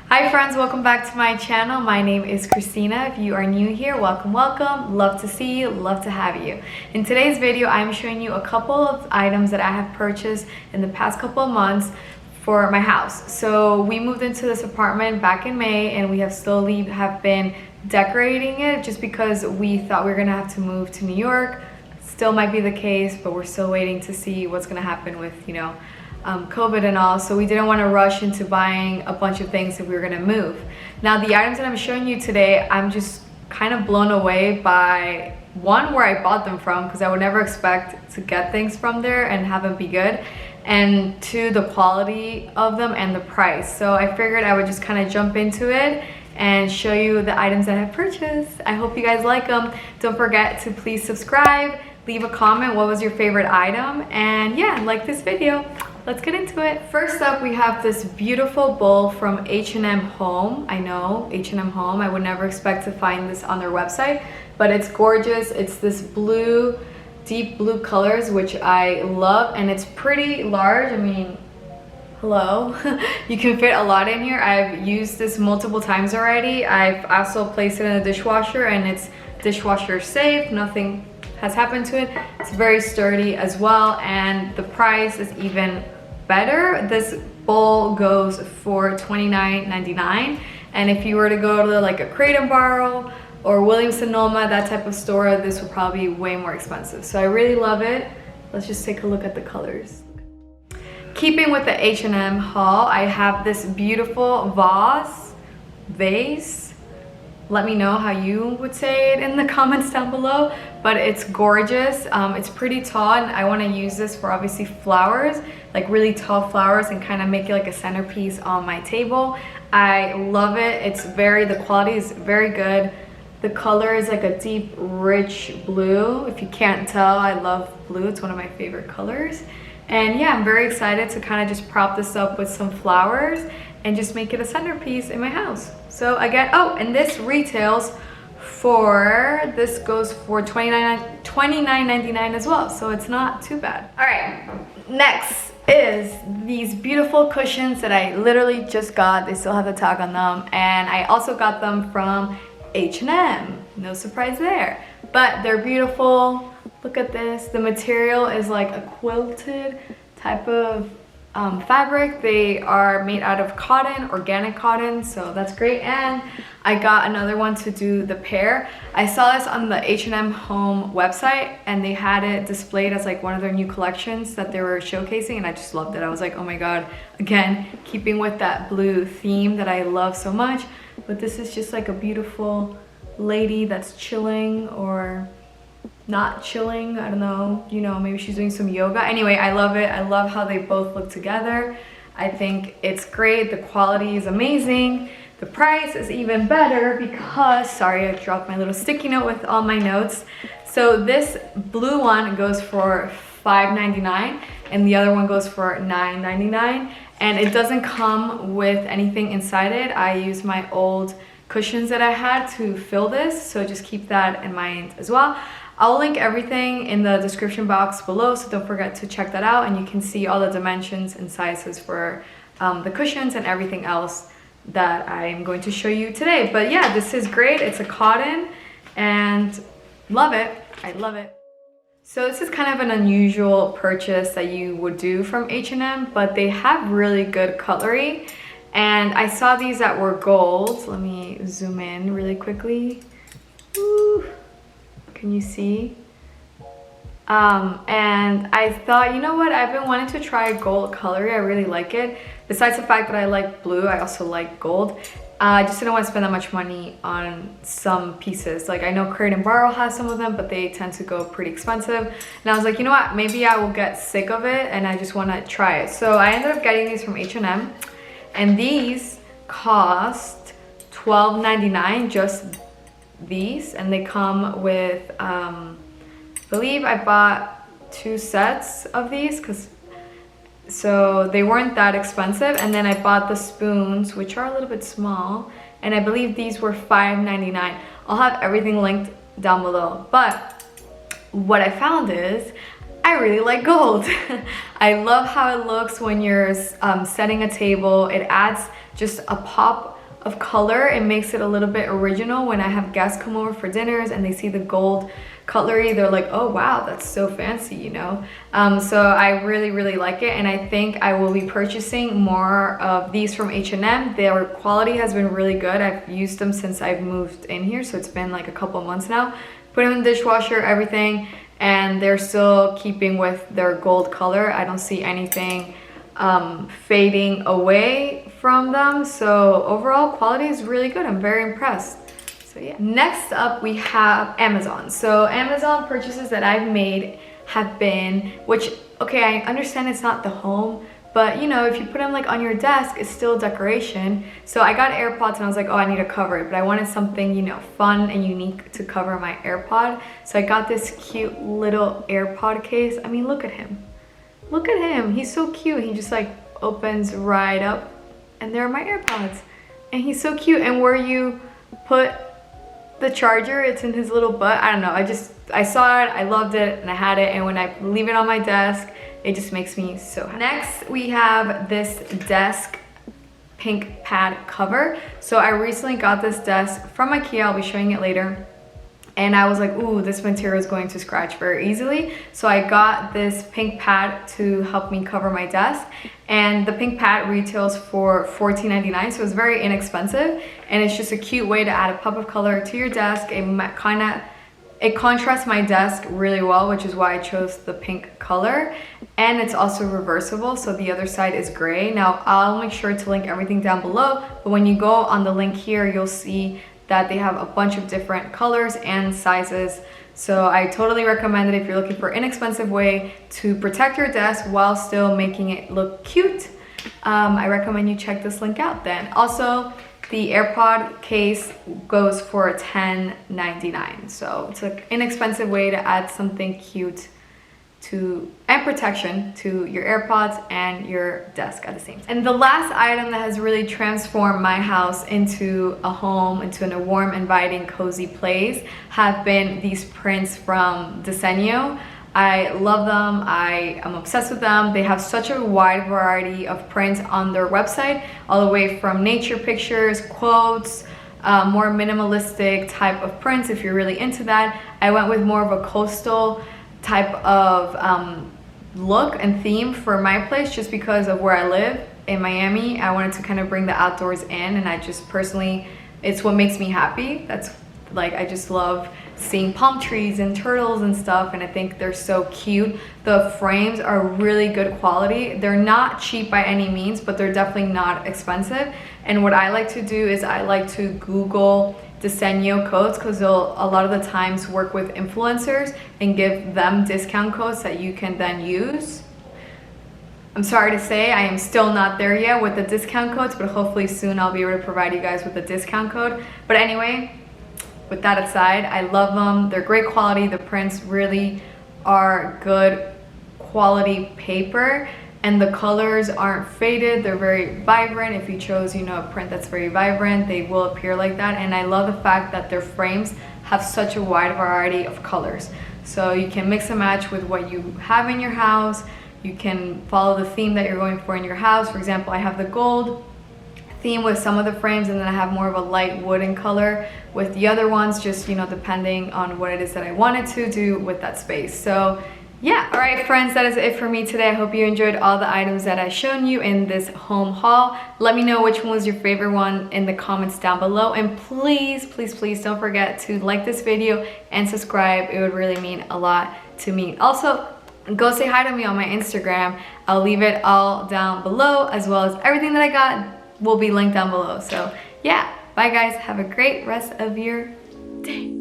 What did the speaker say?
Hi friends, welcome back to my channel. My name is Christina. If you are new here, welcome. Love to see you, love to have you. In today's video, I'm showing you a couple of items that I have purchased in the past couple of months for my house. So we moved into this apartment back in May, and we have slowly been decorating it just because we thought we were gonna have to move to New York. Still might be the case, but we're still waiting to see what's gonna happen with, COVID and all. So we didn't want to rush into buying a bunch of things if we were gonna move. Now the items that I'm showing you today, I'm just kind of blown away by one, where I bought them from, because I would never expect to get things from there and have them be good, and two, the quality of them and the price. So I figured I would just kind of jump into it and show you the items that I've purchased. I hope you guys like them. Don't forget to please subscribe, leave a comment, what was your favorite item, and yeah, like this video. Let's get into it. First up, we have this beautiful bowl from H&M Home. I know, H&M Home. I would never expect to find this on their website, but it's gorgeous. It's this blue, deep blue colors, which I love, and it's pretty large. I mean, hello. You can fit a lot in here. I've used this multiple times already. I've also placed it in the dishwasher, and it's dishwasher safe. Nothing has happened to it. It's very sturdy as well, and the price is even better. This bowl goes for $29.99, and if you were to go to like a Crate and Barrel or Williams-Sonoma, that type of store, this would probably be way more expensive. So I really love it. Let's just take a look at the colors. Keeping with the H&M haul, I have this beautiful vase. Let me know how you would say it in the comments down below, but it's gorgeous. It's pretty tall, and I want to use this for obviously flowers, like really tall flowers, and kind of make it like a centerpiece on my table. I love it. The quality is very good. The color is like a deep, rich blue. If you can't tell, I love blue. It's one of my favorite colors. And yeah, I'm very excited to kind of just prop this up with some flowers and just make it a centerpiece in my house. So again, oh, and this retails for, this goes for $29.99 as well, so it's not too bad. All right, next is these beautiful cushions that I literally just got. They still have the tag on them, and I also got them from H&M. No surprise there, but they're beautiful. Look at this. The material is like a quilted type of fabric. They are made out of cotton, organic cotton, so that's great. And I got another one to do the pair. I saw this on the H&M Home website, and they had it displayed as like one of their new collections that they were showcasing, and I just loved it. I was like, oh my god, again, keeping with that blue theme that I love so much. But this is just like a beautiful lady that's chilling, or not chilling, I don't know, maybe she's doing some yoga. Anyway, I love it. I love how they both look together. I think it's great. The quality is amazing. The price is even better because, sorry, I dropped my little sticky note with all my notes. So this blue one goes for $5.99, and the other one goes for $9.99, and it doesn't come with anything inside it. I used my old cushions that I had to fill this, so just keep that in mind as well. I'll link everything in the description box below, so don't forget to check that out, and you can see all the dimensions and sizes for the cushions and everything else that I'm going to show you today. But yeah, this is great. It's a cotton, and love it. I love it. So this is kind of an unusual purchase that you would do from H&M, but they have really good cutlery, and I saw these that were gold. Let me zoom in really quickly. Woo. Can you see? And I thought, you know what, I've been wanting to try gold cutlery. I really like it. Besides the fact that I like blue, I also like gold. I just didn't want to spend that much money on some pieces. Like, I know Crate and Barrel has some of them, but they tend to go pretty expensive. And I was like, you know what, maybe I will get sick of it and I just want to try it. So I ended up getting these from H&M, and these cost $12.99, just these, and they come with I believe I bought 2 sets of these, so they weren't that expensive. And then I bought the spoons, which are a little bit small, and I believe these were $5.99. I'll have everything linked down below. But what I found is I really like gold. I love how it looks when you're setting a table. It adds just a pop of color. It makes it a little bit original. When I have guests come over for dinners and they see the gold cutlery, they're like, oh wow, that's so fancy, you know? So I really like it, and I think I will be purchasing more of these from H&M. Their quality has been really good. I've used them since I've moved in here, so it's been like a couple of months now. Put them in the dishwasher, everything, and they're still keeping with their gold color. I don't see anything fading away from them, so overall quality is really good. I'm very impressed. So yeah. Next up we have Amazon. So Amazon purchases that I've made have been, which, okay, I understand it's not the home, but you know, if you put them like on your desk, it's still decoration. So I got AirPods and I was like, oh, I need to cover it, but I wanted something, you know, fun and unique to cover my AirPod. So I got this cute little AirPod case. I mean, look at him. Look at him, he's so cute. He just like opens right up and there are my AirPods. And he's so cute, and where you put the charger, it's in his little butt. I don't know, I saw it, I loved it, and I had it, and when I leave it on my desk, it just makes me so happy. Next, we have this desk pink pad cover. So I recently got this desk from IKEA, I'll be showing it later. And I was like, ooh, this material is going to scratch very easily. So I got this pink pad to help me cover my desk. And the pink pad retails for $14.99, so it's very inexpensive. And it's just a cute way to add a pop of color to your desk. It contrasts my desk really well, which is why I chose the pink color. And it's also reversible, so the other side is gray. Now, I'll make sure to link everything down below, but when you go on the link here, you'll see that they have a bunch of different colors and sizes. So I totally recommend it if you're looking for an inexpensive way to protect your desk while still making it look cute. I recommend you check this link out then. Also, the AirPod case goes for $10.99. So it's an inexpensive way to add something cute and protection to your AirPods and your desk at the same time. And the last item that has really transformed my house into a home, into a warm, inviting, cozy place have been these prints from Desenio. I love them. I am obsessed with them. They have such a wide variety of prints on their website, all the way from nature pictures, quotes, more minimalistic type of prints if you're really into that. I went with more of a coastal type of look and theme for my place, just because of where I live in Miami. I wanted to kind of bring the outdoors in, and I just personally, it's what makes me happy. That's like, I just love seeing palm trees and turtles and stuff, and I think they're so cute. The frames are really good quality. They're not cheap by any means, but they're definitely not expensive. And what I like to do is I like to Google Desenio codes, because they'll a lot of the times work with influencers and give them discount codes that you can then use. I'm sorry to say I am still not there yet with the discount codes, but hopefully soon I'll be able to provide you guys with a discount code. But anyway, with that aside, I love them. They're great quality. The prints really are good quality paper, and the colors aren't faded. They're very vibrant. If you chose, you know, a print that's very vibrant, they will appear like that. And I love the fact that their frames have such a wide variety of colors. So you can mix and match with what you have in your house. You can follow the theme that you're going for in your house. For example, I have the gold theme with some of the frames, and then I have more of a light wooden color with the other ones, just, you know, depending on what it is that I wanted to do with that space. So yeah, all right friends, that is it for me today. I hope you enjoyed all the items that I've shown you in this home haul. Let me know which one was your favorite one in the comments down below, and please don't forget to like this video and subscribe. It would really mean a lot to me. Also, go say hi to me on my Instagram. I'll leave it all down below, as well as everything that I got will be linked down below. So yeah, bye guys, have a great rest of your day.